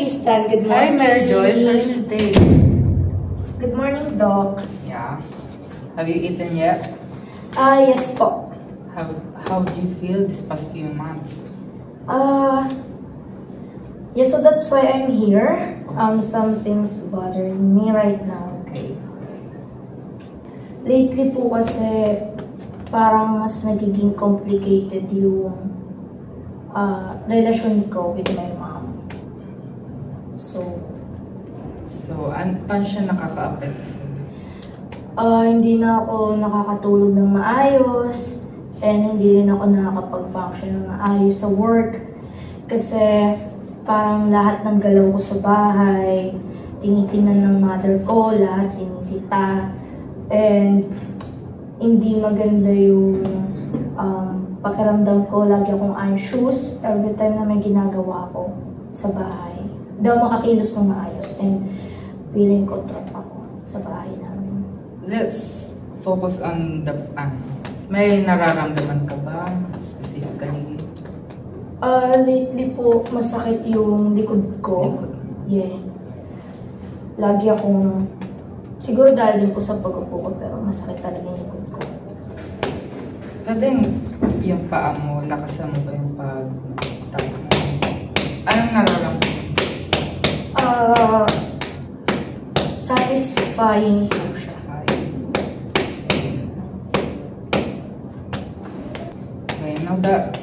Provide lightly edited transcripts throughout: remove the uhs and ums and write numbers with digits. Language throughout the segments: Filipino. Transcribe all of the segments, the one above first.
Crystal. Good Hi, morning. Mary Joyce. How's your day? Good morning, Doc. Yeah. Have you eaten yet? Yes po. How do you feel this past few months? Yeah, so that's why I'm here. Something's bothering me right now. Okay. Lately po kasi parang mas nagiging complicated yung relasyon ko with my mom. So, paano siya nakaka-affect sa'yo? hindi na ako nakakatulog ng maayos and hindi rin ako nakakapag-function ng maayos sa work kasi parang lahat ng galaw ko sa bahay, tinitingnan ng mother ko, lahat sinisita, and hindi maganda yung pakiramdam ko. Lagi akong anxious every time na may ginagawa ko sa bahay. Hindi ako makakilos ng maayos and feeling ko trap ako sa bahay namin. Let's focus on the may nararamdaman ka ba specifically? Lately po, masakit yung likod ko. Yeah. Lagi akong, siguro dahil din po sa pag-upo ko, pero masakit talaga yung likod ko. Pwede yung paa mo, lakasan mo ba yung pag-tap mo? Anong nararamdaman? Satisfying po siya. Okay, now that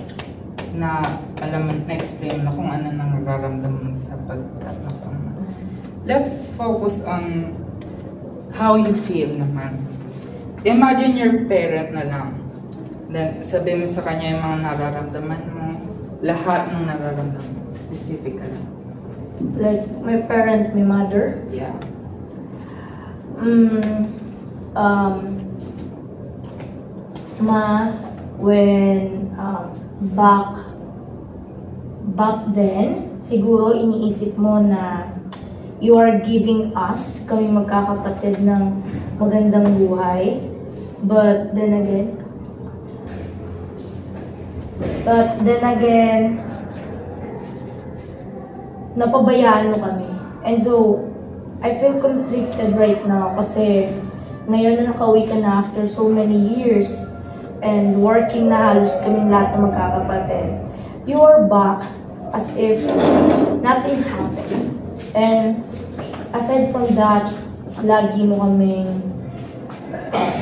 alam mo, na-explain na kung ano nang nararamdaman sa pag-tap na pama. Let's focus on how you feel naman. Imagine your parent na lang. Then, sabihin mo sa kanya yung mga nararamdaman mo, lahat ng nararamdaman mo, specifically. Like, my parent, my mother. Yeah. When back then, siguro iniisip mo na you are giving us, kami magkakapatid, ng magandang buhay. But then again, napabayaan mo kami. And so, I feel conflicted right now kasi ngayon na nakauwi ka na after so many years and working na halos kaming lahat na magkakapatid. You are back as if nothing happened. And aside from that, lagi mo kaming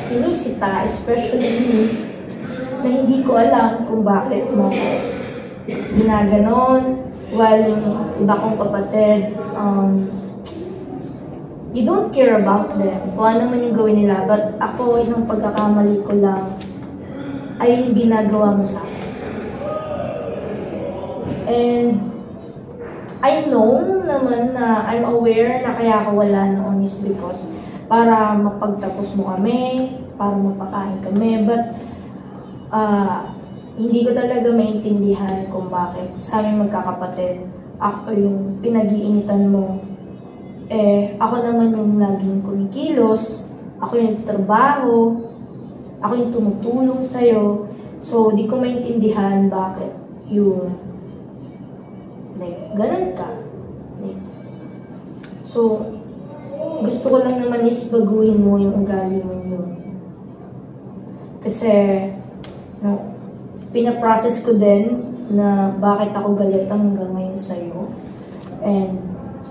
sinisita, especially me, na hindi ko alam kung bakit mo ginaganon, while yung iba kong kapatid, you don't care about them, kung ano man yung gawin nila, but ako, isang pagkakamali ko lang ay yung ginagawa mo sa akin. And I know naman na I'm aware na kaya ako wala noon is because para mapagtapos mo kami, para mapakain kami, but hindi ko talaga maintindihan kung bakit sa aming magkakapatid, ako yung pinag-iinitan mo. Ako naman yung laging kumikilos, ako yung trabaho, ako yung tumutulong sa'yo. So, di ko maintindihan bakit yun. Like, ganun ka. Like, so, gusto ko lang naman is baguhin mo yung ugali mo yun. Kasi, no, pinaprocess ko din na bakit ako galit hanggang ngayon sa'yo. And,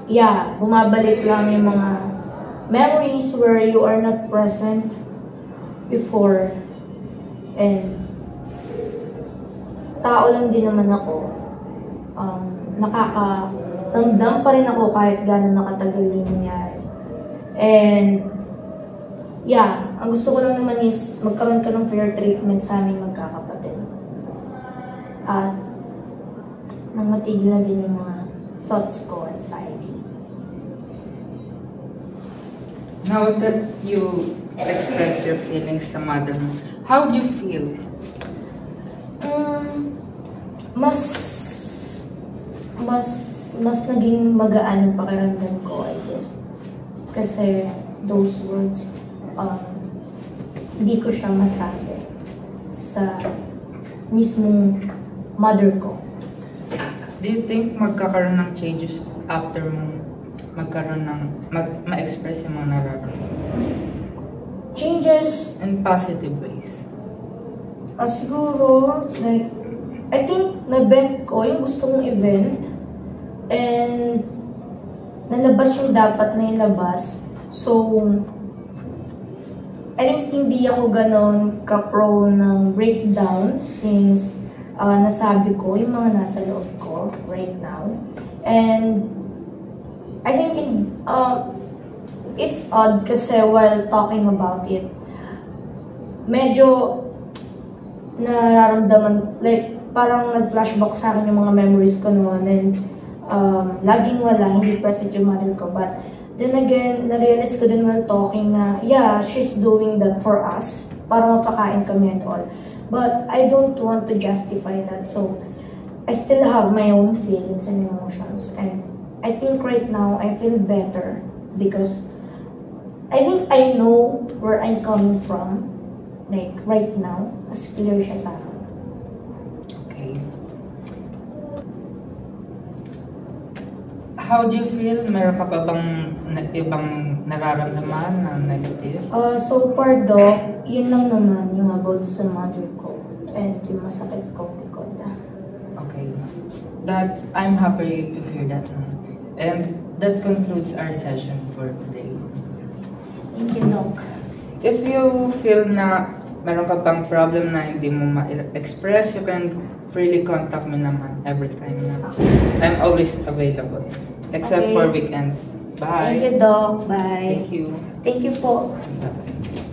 yeah, bumabalik lang yung mga memories where you are not present before. And, tao lang din naman ako. Nakakaramdam pa rin ako kahit gano'n nakatagal yung nangyari. And, yeah, ang gusto ko lang naman is magkaroon ka ng fair treatment sa aming magkakapatid. At, nang matigil na din yung mga thoughts ko, anxiety. Now that you express your feelings sa mother mo, how do you feel? Mas naging magaan ang pakiramdam ko, I guess. Kasi those words, hindi ko siya masabi sa mismong mother ko. Do you think magkakaroon ng changes after mong magkaroon ng, ma-express yung mga nararamdaman? Changes, In positive ways. siguro, like, I think na-bent ko yung gusto kong event and nalabas yung dapat na ilabas. So, I think hindi ako ganon ka-pro ng breakdown since nasabi ko yung mga nasa loob ko right now. And I think it's odd kasi while talking about it, medyo nararamdaman, like, parang nag-flashback sa akin yung mga memories ko noon and laging wala, hindi present yung mother ko. But then again, na-realize ko din while talking na, yeah, she's doing that for us, para mapakain kami and all. But I don't want to justify that, so I still have my own feelings and emotions. And I think right now, I feel better because I think I know where I'm coming from, like right now, as clear siya sa akin. Okay. How do you feel? Meron ka pa bang ibang nararamdaman na negative? So far, Doc, yun lang naman yung about sa mother ko and yung masakit kong likod. Okay. That, I'm happy to hear that. And that concludes our session for today. Thank you, Doc. If you feel na meron ka pang problem na hindi mo ma-express, you can freely contact me naman every time na. I'm always available. Except Okay. for weekends. Bye. Thank you, Doc. Bye. Thank you. Thank you po. Bye.